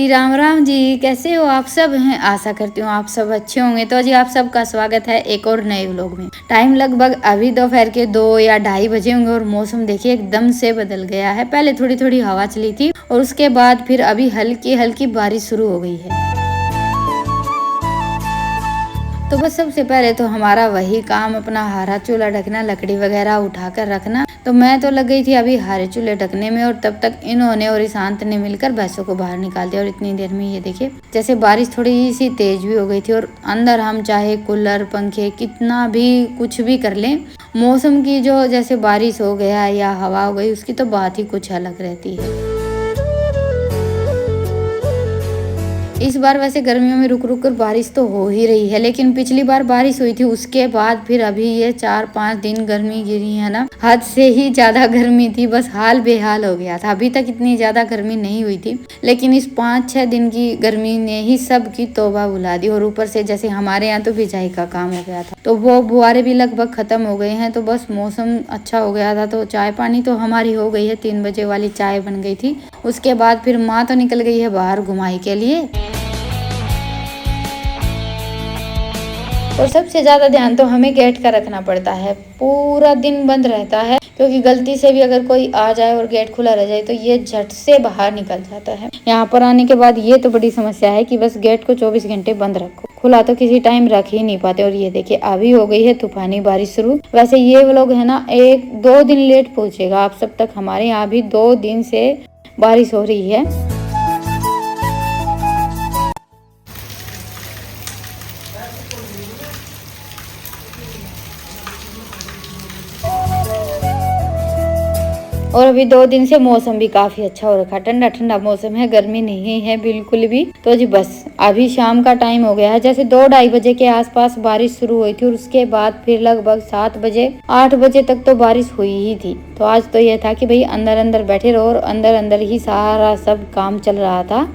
राम राम जी, कैसे हो आप सब हैं। आशा करती हूँ आप सब अच्छे होंगे। तो जी आप सबका स्वागत है एक और नए व्लॉग में। टाइम लगभग अभी दोपहर के 2 या 2:30 बजे होंगे और मौसम देखिए एकदम से बदल गया है। पहले थोड़ी थोड़ी हवा चली थी और उसके बाद फिर अभी हल्की हल्की बारिश शुरू हो गई है। तो बस सबसे पहले तो हमारा वही काम, अपना हरा चूल्हा ढकना, लकड़ी वगैरह उठाकर रखना। तो मैं तो लग गई थी अभी हरे चूल्हे ढकने में और तब तक इन्होंने और ईशांत ने मिलकर भैंसों को बाहर निकाल दिया। और इतनी देर में ये देखिए जैसे बारिश थोड़ी सी तेज भी हो गई थी। और अंदर हम चाहे कूलर पंखे कितना भी कुछ भी कर लें, मौसम की जो जैसे बारिश हो गया या हवा हो गई उसकी तो बात ही कुछ अलग रहती है। इस बार वैसे गर्मियों में रुक रुक कर बारिश तो हो ही रही है, लेकिन पिछली बार बारिश हुई थी उसके बाद फिर अभी ये 4-5 दिन गर्मी गिरी है ना, हद से ही ज्यादा गर्मी थी। बस हाल बेहाल हो गया था। अभी तक इतनी ज्यादा गर्मी नहीं हुई थी, लेकिन इस 5-6 दिन की गर्मी ने ही सबकी तौबा बुला दी। और ऊपर से जैसे हमारे यहाँ तो बिजाई का काम हो गया था, तो वो बुआरे भी लगभग खत्म हो गए हैं। तो बस मौसम अच्छा हो गया था, तो चाय पानी तो हमारी हो गई है। 3 बजे वाली चाय बन गई थी। उसके बाद फिर माँ तो निकल गई है बाहर घुमाई के लिए। और सबसे ज्यादा ध्यान तो हमें गेट का रखना पड़ता है। पूरा दिन बंद रहता है, क्योंकि गलती से भी अगर कोई आ जाए और गेट खुला रह जाए तो ये झट से बाहर निकल जाता है। यहाँ पर आने के बाद ये तो बड़ी समस्या है कि बस गेट को 24 घंटे बंद रखो, खुला तो किसी टाइम रख ही नहीं पाते। और ये देखिए अभी हो गई है तूफानी बारिश शुरू। वैसे ये व्लॉग है ना 1-2 दिन लेट पहुंचेगा आप सब तक। हमारे यहाँ भी 2 दिन से बारिश हो रही है। और अभी 2 दिन से मौसम भी काफी अच्छा हो रखा है। ठंडा ठंडा मौसम है, गर्मी नहीं है बिल्कुल भी। तो जी बस अभी शाम का टाइम हो गया है। जैसे 2-2:30 बजे के आसपास बारिश शुरू हुई थी और उसके बाद फिर लगभग 7 बजे 8 बजे तक तो बारिश हुई ही थी। तो आज तो यह था कि भाई अंदर अंदर बैठे रहो, और अंदर अंदर ही सारा सब काम चल रहा था।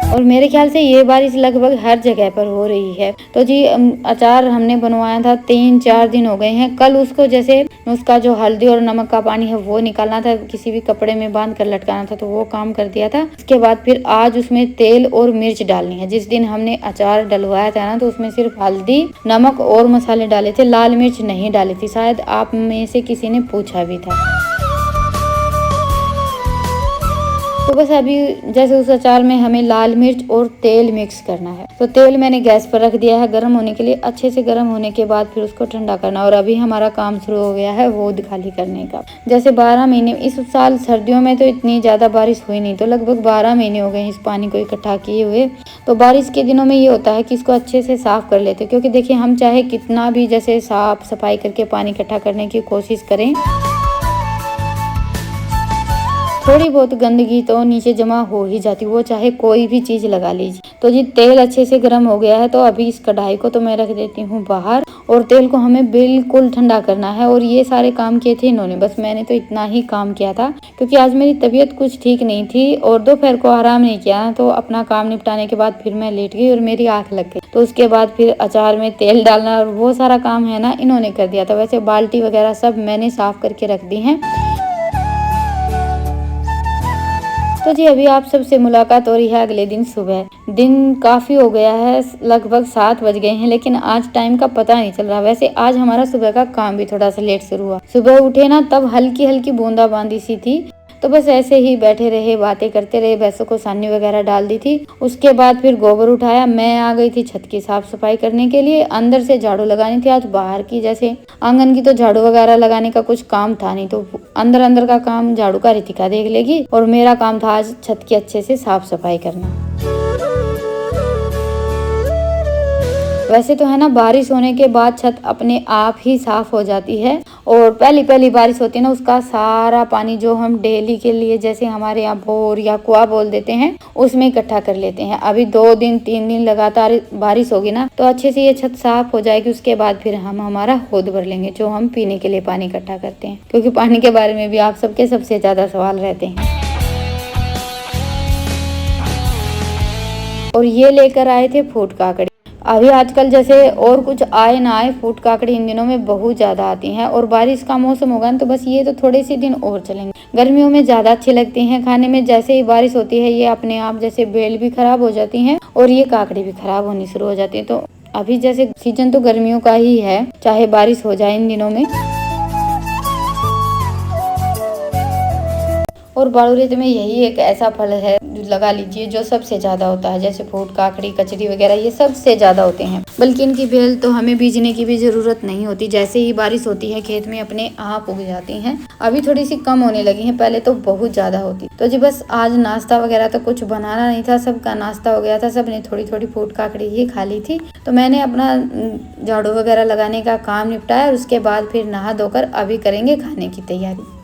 और मेरे ख्याल से ये बारिश लगभग हर जगह पर हो रही है। तो जी अचार हमने बनवाया था, 3-4 दिन हो गए हैं। कल उसको जैसे उसका जो हल्दी और नमक का पानी है वो निकालना था, किसी भी कपड़े में बांध कर लटकाना था, तो वो काम कर दिया था। उसके बाद फिर आज उसमें तेल और मिर्च डालनी है। जिस दिन हमने अचार डलवाया था ना, तो उसमें सिर्फ हल्दी नमक और मसाले डाले थे, लाल मिर्च नहीं डाली थी। शायद आप में से किसी ने पूछा भी था। तो बस अभी जैसे उस अचार में हमें लाल मिर्च और तेल मिक्स करना है। तो तेल मैंने गैस पर रख दिया है गर्म होने के लिए। अच्छे से गर्म होने के बाद फिर उसको ठंडा करना। और अभी हमारा काम शुरू हो गया है वो खाली करने का। जैसे 12 महीने, इस साल सर्दियों में तो इतनी ज्यादा बारिश हुई नहीं, तो लगभग 12 महीने हो गए इस पानी को इकट्ठा किए हुए। तो बारिश के दिनों में ये होता है कि इसको अच्छे से साफ कर लेते, क्योंकि देखिए हम चाहे कितना भी जैसे साफ सफाई करके पानी इकट्ठा करने की कोशिश करें, थोड़ी बहुत गंदगी तो नीचे जमा हो ही जाती, वो चाहे कोई भी चीज लगा लीजिए। तो जी तेल अच्छे से गर्म हो गया है। तो अभी इस कढ़ाई को तो मैं रख देती हूँ बाहर, और तेल को हमें बिल्कुल ठंडा करना है। और ये सारे काम किए थे इन्होंने, बस मैंने तो इतना ही काम किया था, क्योंकि आज मेरी तबीयत कुछ ठीक नहीं थी और दोपहर को आराम नहीं किया। तो अपना काम निपटाने के बाद फिर मैं लेट गई और मेरी आंख लग गई। तो उसके बाद फिर अचार में तेल डालना और वो सारा काम है ना इन्होंने कर दिया था। वैसे बाल्टी वगैरह सब मैंने साफ करके रख दी है। तो जी अभी आप सबसे मुलाकात हो रही है अगले दिन सुबह। दिन काफी हो गया है, लगभग 7 बज गए हैं, लेकिन आज टाइम का पता नहीं चल रहा। वैसे आज हमारा सुबह का काम भी थोड़ा सा लेट शुरू हुआ। सुबह उठे ना तब हल्की हल्की बूंदाबांदी सी थी। तो बस ऐसे ही बैठे रहे, बातें करते रहे, भैंसों को सानी वगैरह डाल दी थी। उसके बाद फिर गोबर उठाया। मैं आ गई थी छत की साफ सफाई करने के लिए। अंदर से झाड़ू लगानी थी। आज बाहर की जैसे आंगन की तो झाड़ू वगैरह लगाने का कुछ काम था नहीं, तो अंदर अंदर का काम झाड़ू का रितिका देख लेगी, और मेरा काम था आज छत की अच्छे से साफ सफाई करना। वैसे तो है ना बारिश होने के बाद छत अपने आप ही साफ हो जाती है। और पहली पहली बारिश होती है ना, उसका सारा पानी जो हम डेली के लिए जैसे हमारे यहाँ बोर या कुआं बोल देते हैं उसमें इकट्ठा कर लेते हैं। अभी 2 दिन 3 दिन लगातार बारिश होगी ना, तो अच्छे से ये छत साफ हो जाएगी। उसके बाद फिर हम हमारा हौद भर लेंगे जो हम पीने के लिए पानी इकट्ठा करते हैं, क्योंकि पानी के बारे में भी आप सबके सबसे ज्यादा सवाल रहते हैं। और ये लेकर आए थे फूट काकड़ी। अभी आजकल जैसे और कुछ आए ना आए, फूट काकड़ी इन दिनों में बहुत ज़्यादा आती हैं। और बारिश का मौसम होगा ना तो बस ये तो थोड़े से दिन और चलेंगे। गर्मियों में ज़्यादा अच्छी लगती हैं खाने में। जैसे ही बारिश होती है ये अपने आप जैसे बेल भी खराब हो जाती हैं और ये काकड़ी भी खराब होनी शुरू हो जाती है। तो अभी जैसे सीजन तो गर्मियों का ही है, चाहे बारिश हो जाए इन दिनों में। और बाड़ूरेत में यही एक ऐसा फल है, लगा लीजिए, जो सबसे ज्यादा होता है। जैसे फूट काकड़ी कचरी वगैरह ये सबसे ज्यादा होते हैं। बल्कि इनकी बेल तो हमें बीजने की भी जरूरत नहीं होती, जैसे ही बारिश होती है खेत में अपने आप उग जाती हैं। अभी थोड़ी सी कम होने लगी हैं, पहले तो बहुत ज्यादा होती। तो जी बस आज नाश्ता वगैरह तो कुछ बनाना नहीं था, सबका नाश्ता हो गया था, सबने थोड़ी थोड़ी फूट काकड़ी ही खा ली थी। तो मैंने अपना झाड़ू वगैरह लगाने का काम निपटाया और उसके बाद फिर नहा धोकर अभी करेंगे खाने की तैयारी।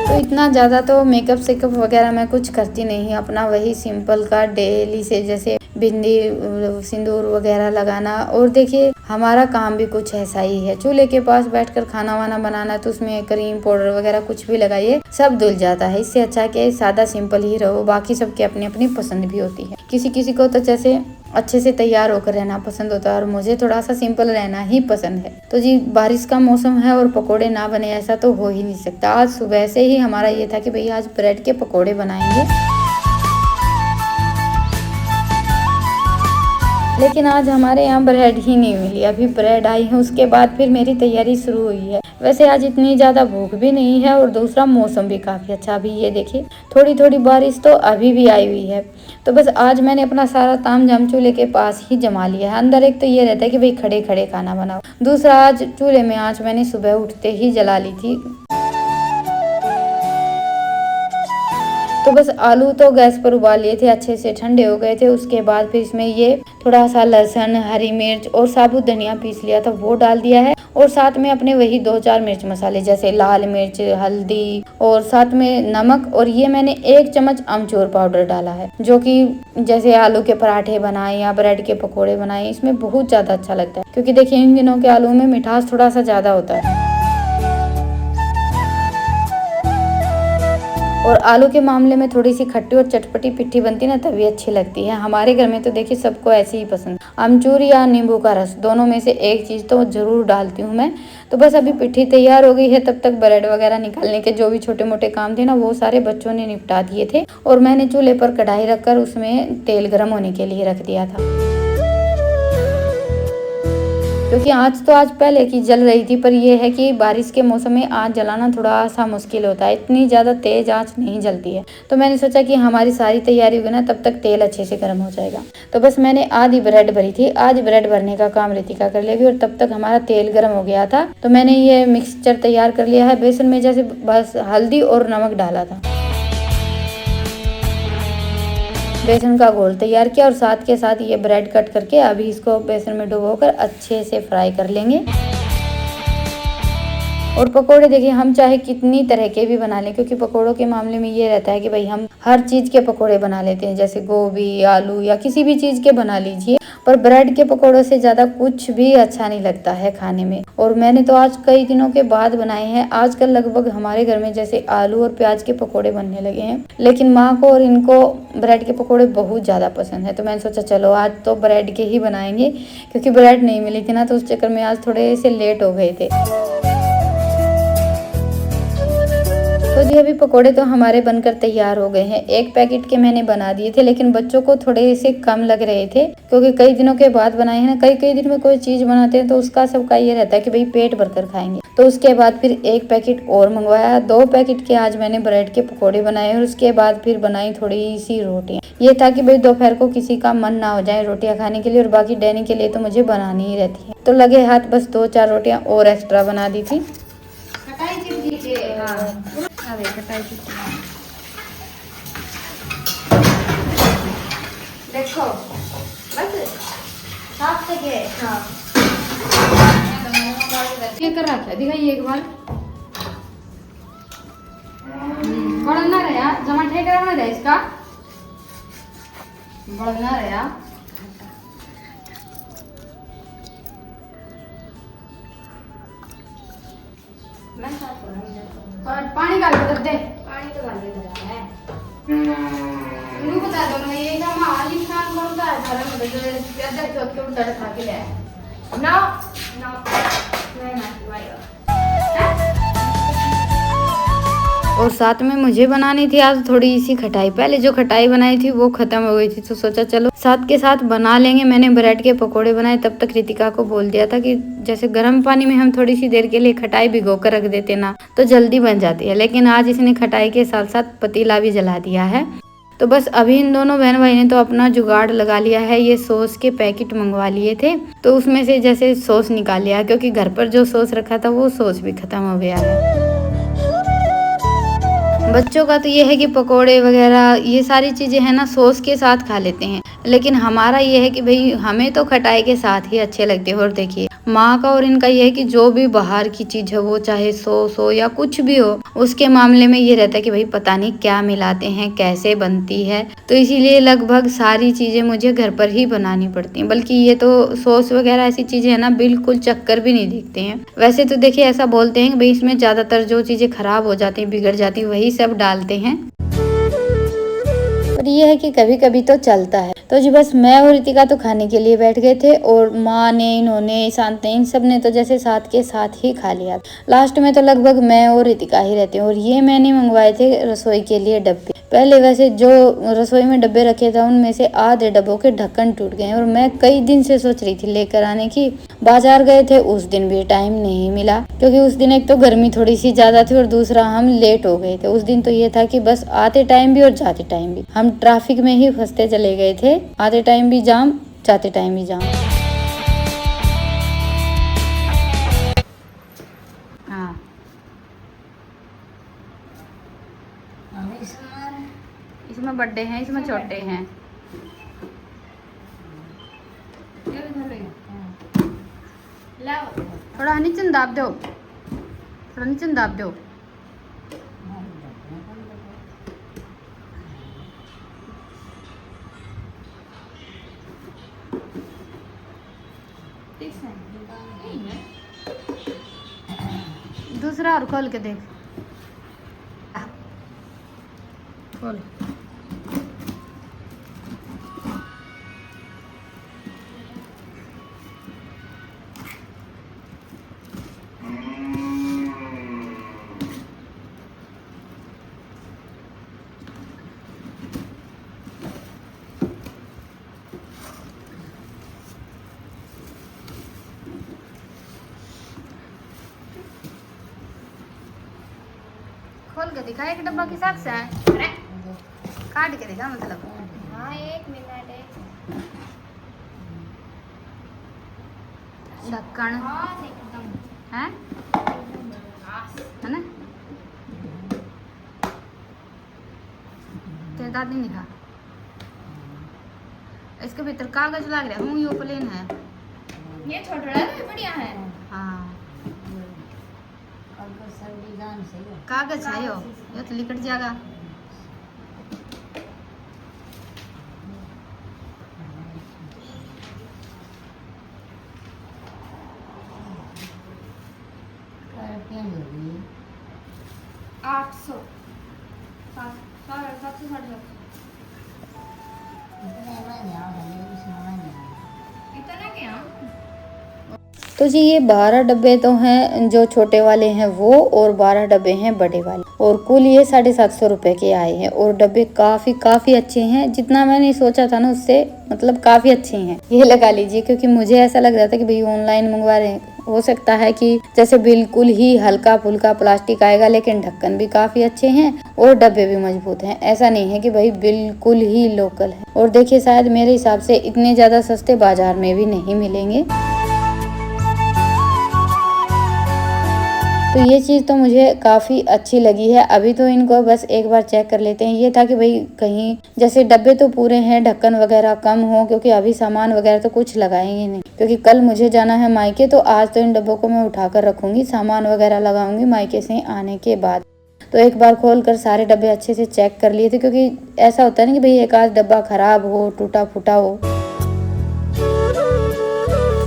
तो इतना ज़्यादा तो मेकअप सेकअप वगैरह मैं कुछ करती नहीं, अपना वही सिंपल का डेली से, जैसे बिंदी सिंदूर वगैरह लगाना। और देखिए हमारा काम भी कुछ ऐसा ही है, चूल्हे के पास बैठकर खाना वाना बनाना, तो उसमें क्रीम पाउडर वगैरह कुछ भी लगाइए सब धुल जाता है। इससे अच्छा कि सादा सिंपल ही रहो। बाकी सबके अपनी अपनी पसंद भी होती है, किसी किसी को तो जैसे अच्छे से तैयार होकर रहना पसंद होता है और मुझे थोड़ा सा सिंपल रहना ही पसंद है। तो जी बारिश का मौसम है और पकोड़े ना बने ऐसा तो हो ही नहीं सकता। आज सुबह से ही हमारा ये था कि भैया आज ब्रेड के पकोड़े बनाएंगे, लेकिन आज हमारे यहाँ ब्रेड ही नहीं मिली। अभी ब्रेड आई है उसके बाद फिर मेरी तैयारी शुरू हुई है। वैसे आज इतनी ज़्यादा भूख भी नहीं है और दूसरा मौसम भी काफ़ी अच्छा। अभी ये देखिए थोड़ी थोड़ी बारिश तो अभी भी आई हुई है। तो बस आज मैंने अपना सारा तामझाम चूल्हे के पास ही जमा लिया है। अंदर एक तो ये रहता है कि भाई खड़े खड़े खाना बनाओ, दूसरा आज चूल्हे में आँच मैंने सुबह उठते ही जला ली थी। तो बस आलू तो गैस पर उबाल लिए थे, अच्छे से ठंडे हो गए थे। उसके बाद फिर इसमें ये थोड़ा सा लहसुन, हरी मिर्च और साबुत धनिया पीस लिया था वो डाल दिया है। और साथ में अपने वही 2-4 मिर्च मसाले जैसे लाल मिर्च, हल्दी और साथ में नमक। और ये मैंने 1 चम्मच अमचूर पाउडर डाला है, जो कि जैसे आलू के पराठे बनाए या ब्रेड के पकोड़े बनाए इसमें बहुत ज़्यादा अच्छा लगता है। क्योंकि देखिए इन दिनों के आलू में मिठास थोड़ा सा ज़्यादा होता है और आलू के मामले में थोड़ी सी खट्टी और चटपटी पिट्ठी बनती ना तभी अच्छी लगती है। हमारे घर में तो देखिए सबको ऐसी ही पसंद, अमचूर या नींबू का रस दोनों में से एक चीज़ तो जरूर डालती हूँ मैं। तो बस अभी पिट्ठी तैयार हो गई है, तब तक ब्रेड वगैरह निकालने के जो भी छोटे मोटे काम थे ना वो सारे बच्चों ने निपटा दिए थे। और मैंने चूल्हे पर कढ़ाई रखकर उसमें तेल गर्म होने के लिए रख दिया था, क्योंकि आँच तो आज पहले की जल रही थी। पर यह है कि बारिश के मौसम में आँच जलाना थोड़ा सा मुश्किल होता है, इतनी ज़्यादा तेज़ आँच नहीं जलती है। तो मैंने सोचा कि हमारी सारी तैयारी होगी ना तब तक तेल अच्छे से गर्म हो जाएगा। तो बस मैंने आधी ब्रेड भरी थी, आधी ब्रेड भरने का काम रितिका कर लेगी और तब तक हमारा तेल गर्म हो गया था। तो मैंने ये मिक्सचर तैयार कर लिया है। बेसन में जैसे बस हल्दी और नमक डाला था, बेसन का घोल तैयार किया और साथ के साथ ये ब्रेड कट करके अभी इसको बेसन में डुबोकर अच्छे से फ्राई कर लेंगे। और पकोड़े देखिए हम चाहे कितनी तरह के भी बना लें, क्योंकि पकोड़ों के मामले में ये रहता है कि भाई हम हर चीज़ के पकोड़े बना लेते हैं, जैसे गोभी, आलू या किसी भी चीज़ के बना लीजिए। पर ब्रेड के पकोड़ों से ज़्यादा कुछ भी अच्छा नहीं लगता है खाने में। और मैंने तो आज कई दिनों के बाद बनाए हैं। आजकल लगभग हमारे घर में जैसे आलू और प्याज के पकोड़े बनने लगे हैं, लेकिन माँ को और इनको ब्रेड के पकोड़े बहुत ज़्यादा पसंद है। तो मैंने सोचा चलो आज तो ब्रेड के ही बनाएंगे, क्योंकि ब्रेड नहीं मिली थी ना तो उस चक्कर में आज थोड़े से लेट हो गए थे। तो जी अभी पकोड़े तो हमारे बनकर तैयार हो गए हैं। 1 पैकेट के मैंने बना दिए थे, लेकिन बच्चों को थोड़े से कम लग रहे थे, क्योंकि कई दिनों के बाद बनाए हैं ना। कई दिन में कोई चीज़ बनाते हैं तो उसका सबका ये रहता है कि भाई पेट भरकर खाएंगे। तो उसके बाद फिर 1 पैकेट और मंगवाया। 2 पैकेट के आज मैंने ब्रेड के पकोड़े बनाए और उसके बाद फिर बनाई थोड़ी सी रोटियाँ। ये था कि भाई दोपहर को किसी का मन ना हो जाए रोटियाँ खाने के लिए, और बाकी डैनी के लिए तो मुझे बनानी ही रहती है। तो लगे हाथ बस 2-4 रोटियाँ और एक्स्ट्रा बना दी थी। देखो बस साफ से हाँ ये कर रखा है, दिखाइए एक बार। बढ़ना रहे यार, जमा ठेक रहा है इसका, बढ़ना रहे यार। पानी डाल कर दे, पानी तो डाल दे है। बता दो मैं ये काम आलिम खान और साथ में मुझे बनानी थी आज थोड़ी सी खटाई। पहले जो खटाई बनाई थी वो खत्म हो गई थी, तो सोचा चलो साथ के साथ बना लेंगे। मैंने ब्रेड के पकोड़े बनाए, तब तक रितिका को बोल दिया था कि जैसे गर्म पानी में हम थोड़ी सी देर के लिए खटाई भिगो कर रख देते ना, तो जल्दी बन जाती है। लेकिन आज इसने खटाई के साथ साथ पतीला भी जला दिया है। तो बस अभी इन दोनों बहन भाई ने तो अपना जुगाड़ लगा लिया है। ये सॉस के पैकेट मंगवा लिए थे, तो उसमें से जैसे सॉस निकाल लिया, क्योंकि घर पर जो सॉस रखा था वो सॉस भी खत्म हो गया है। बच्चों का तो ये है कि पकोड़े वगैरह ये सारी चीज़ें हैं ना सॉस के साथ खा लेते हैं, लेकिन हमारा ये है कि भाई हमें तो खटाई के साथ ही अच्छे लगते हैं। और देखिए माँ का और इनका ये है कि जो भी बाहर की चीज़ है वो चाहे सॉस हो या कुछ भी हो, उसके मामले में ये रहता है कि भाई पता नहीं क्या मिलाते हैं, कैसे बनती है। तो इसीलिए लगभग सारी चीज़ें मुझे घर पर ही बनानी पड़ती हैं। बल्कि ये तो सॉस वगैरह ऐसी चीज़ें है ना बिल्कुल चक्कर भी नहीं देखते हैं। वैसे तो देखिए ऐसा बोलते हैं कि भाई इसमें ज़्यादातर जो चीज़ें खराब हो जाती हैं, बिगड़ जाती हैं, वही सब डालते हैं। और ये है कि कभी कभी तो चलता है। तो जी बस मैं और रितिका तो खाने के लिए बैठ गए थे, और माँ ने, इन्होंने, शांत ने, इन सब ने तो जैसे साथ के साथ ही खा लिया। लास्ट में तो लगभग मैं और रितिका ही रहते हैं। और ये मैंने मंगवाए थे रसोई के लिए डब्बे। पहले वैसे जो रसोई में डब्बे रखे थे उनमें से आधे डब्बों के ढक्कन टूट गए, और मैं कई दिन से सोच रही थी लेकर आने की। बाजार गए थे उस दिन भी टाइम नहीं मिला, क्योंकि उस दिन एक तो गर्मी थोड़ी सी ज्यादा थी और दूसरा हम लेट हो गए थे। उस दिन तो ये था कि बस आते टाइम भी और जाते टाइम भी हम ट्रैफिक में ही फंसते चले गए थे। आते टाइम भी जाम, जाते टाइम भी जाम। हाँ इसमें बड़े हैं, इसमें छोटे हैं। थोड़ा नीचे दाब दो, थोड़ा नीचे दाब दो। दूसरा और खोल के देख, खोल। खोल के दिखा, एक डब्बा की साग से है, काट के दिखा मतलब। हाँ 1 मिनट है। ढक्कन हाँ एकदम है ना, तेरे दादी ने कहा इसके भीतर कागज लग रहा हूँ, यो प्लेन है, ये छोटा है बढ़िया है। हाँ कागज है यो तो लिकट जाएगा। आठ सौ 700 इतना क्या। तो जी ये 12 डब्बे तो हैं जो छोटे वाले हैं वो, और 12 डब्बे हैं बड़े वाले, और कुल ये 750 रुपए के आए हैं। और डब्बे काफ़ी अच्छे हैं, जितना मैंने सोचा था ना उससे मतलब काफ़ी अच्छे हैं। ये लगा लीजिए, क्योंकि मुझे ऐसा लग रहा था कि भाई ऑनलाइन मंगवा रहे हैं, हो सकता है कि जैसे बिल्कुल ही हल्का फुल्का प्लास्टिक आएगा, लेकिन ढक्कन भी काफ़ी अच्छे हैं और डब्बे भी मजबूत हैं। ऐसा नहीं है कि भाई बिल्कुल ही लोकल है। और देखिए शायद मेरे हिसाब से इतने ज़्यादा सस्ते बाजार में भी नहीं मिलेंगे। तो ये चीज़ तो मुझे काफ़ी अच्छी लगी है। अभी तो इनको बस एक बार चेक कर लेते हैं। ये था कि भाई कहीं जैसे डब्बे तो पूरे हैं, ढक्कन वगैरह कम हो, क्योंकि अभी सामान वगैरह तो कुछ लगाएंगे नहीं, क्योंकि कल मुझे जाना है मायके। तो आज तो इन डब्बों को मैं उठाकर रखूंगी, सामान वगैरह लगाऊंगी मायके से आने के बाद। तो एक बार खोल कर सारे डब्बे अच्छे से चेक कर लिए थे, क्योंकि ऐसा होता है ना कि भाई एक आध डब्बा खराब हो, टूटा फूटा हो।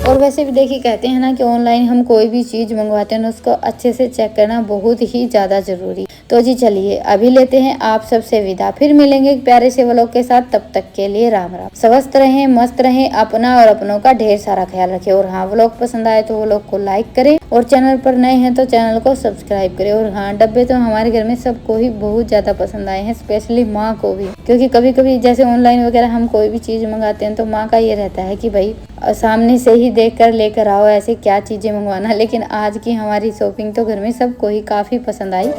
और वैसे भी देखिए कहते हैं ना कि ऑनलाइन हम कोई भी चीज़ मंगवाते हैं ना उसको अच्छे से चेक करना बहुत ही ज़्यादा ज़रूरी। तो जी चलिए अभी लेते हैं आप सबसे विदा, फिर मिलेंगे एक प्यारे से व्लॉग के साथ। तब तक के लिए राम राम। स्वस्थ रहें, मस्त रहें, अपना और अपनों का ढेर सारा ख्याल रखें। और हाँ, व्लॉग पसंद आए तो व्लॉग को लाइक करें और चैनल पर नए हैं तो चैनल को सब्सक्राइब करें। और हाँ, डब्बे तो हमारे घर में सबको ही बहुत ज्यादा पसंद आए हैं, स्पेशली माँ को भी, क्योंकि कभी कभी जैसे ऑनलाइन वगैरह हम कोई भी चीज मंगाते हैं तो माँ का ये रहता है कि भाई सामने से ही देख कर लेकर आओ, ऐसे क्या चीजें मंगवाना। लेकिन आज की हमारी शॉपिंग तो घर में सबको ही काफी पसंद आई।